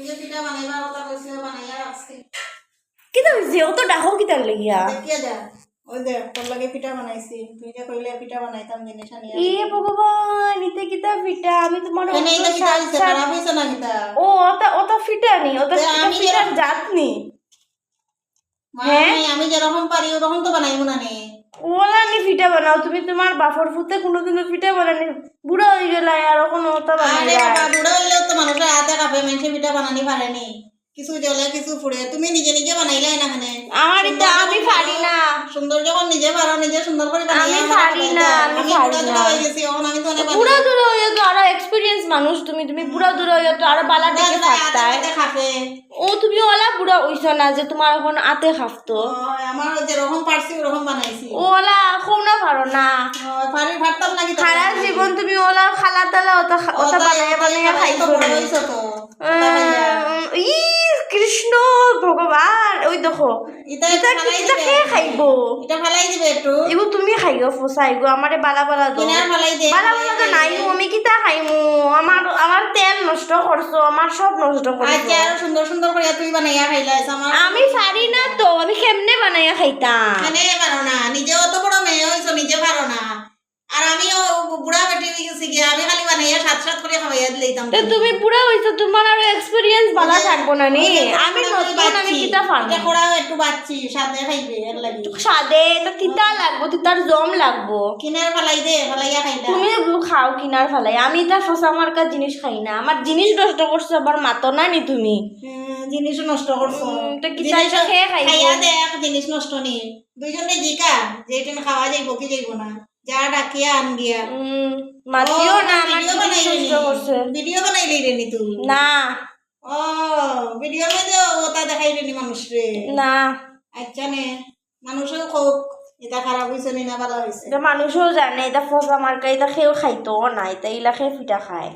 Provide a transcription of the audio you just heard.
যে পিঠা বানাইবার কথা কইছে বানাইয়া রাখছি কিতা হইছে অত ডাকো কিতার লাগিয়া দেখিয়া যা ওই দেখ তোর লাগে পিঠা বানাইছি তুই যে কইলে পিঠা বানাইতাম জিনিস আনিয়া এ ভগবান ইতে কিতা ফিটা আমি তোমার কেন এইটা পিঠা হইছে খারাপ হইছে না কিতা ও ওটা ফিটা নি ওটা ফিটার জাত নি হ্যাঁ আমি যেরকম পারি ওরকম তো বানাইবো না নে ওলা নি ফিটা বানাও তুমি তোমার বাপর ফুতে কোনোদিনও ফিটা বানানি বুড়া হয়ে গেল আর এখন ওটা আরে বানাই বাবা বুড়া হইলেও তো মানুষের হাতে কাপে মানুষের পিঠা বানানি পারেনি কিছু জ্বলে কিছু ফুড়ে তুমি নিজে নিজে বানাইলাই না মানে আমার এটা আমি পারি না সুন্দর যখন নিজে পারো নিজে সুন্দর করে আমি পারি না আমি পারি না হয়ে গেছি এখন আমি তো অনেক বুড়া দূরে হয়ে তো আরো এক্সপেরিয়েন্স মানুষ তুমি পুরা দূরে হয়ে তো আরো বালা দেখে থাকতাই খাবে ও তুমি ওলা বুড়া হইছো না যে তোমার এখন আতে খাফতো আমার যেরকম পারছি ওরকম বানাইছি ওলা কোনা পারো না পারি পারতাম না কি সারা জীবন তুমি ওলা খালা তালা ওটা বানাইয়া খাইছো তো ই কৃষ্ণ ভগবান ওই দেখো এটা খেয়ে খাইবো এটা ফালাই দিবে একটু এগো তুমি খাইগো ফসাই গো আমারে বালা বালা দো কিনার ফালাই দে বালা বালা তো নাই আমি কিতা খাইমু আমার তেল নষ্ট করছো আমার সব নষ্ট করছো আচ্ছা আর সুন্দর সুন্দর করে তুই বানাইয়া খাইলাইছ আমার আমি পারি না তো আমি কেমনে বানাইয়া খাইতাম মানে পারো না নিজে অত বড় মেয়ে হইছো নিজে পারো না আর আমিও বুড়া বেটি হয়ে গেছি কি আমি খালি বানাইয়া সাত সাত করে খাওয়াইয়া দিলাম তো তুমি পুরা হইছো তোমার আর এক্সপেরিয়েন্স বালা থাকবো না নি আমি নতুন আমি কিতা পারবো এটা করা একটু বাচ্চি সাথে খাইবে এর লাগি সাদে তো তিতা লাগবো তিতার জম লাগবো কিনার ফালাই দে ফালাইয়া খাইলা তুমি খাও কিনার ফালাই আমি তা ফসা মার্কা জিনিস খাই না আমার জিনিস নষ্ট করছো আবার মাতো না নি তুমি জিনিস নষ্ট করছো তো কি চাইছো খেয়ে খাইবো খাইয়া দেখ জিনিস নষ্ট নি দুইজনে জিকা যেদিন খাওয়া যাইব কি যাইব না যা ডাকিয়া আন গিয়া মাতিও না আমার জিনিস নষ্ট করছে ভিডিও বানাইলি রে নি তুই না ও ভিডিওর মধ্যে ওটা দেখাই রে নি মানুষ রে না আচ্ছা নে মানুষও খুব এটা খারাপ হইছে নি না ভালো হইছে এটা মানুষও জানে এটা ফসা মার্কা এটা খেয়েও খাইতো না এটা ইলা খেয়ে পিঠা খায়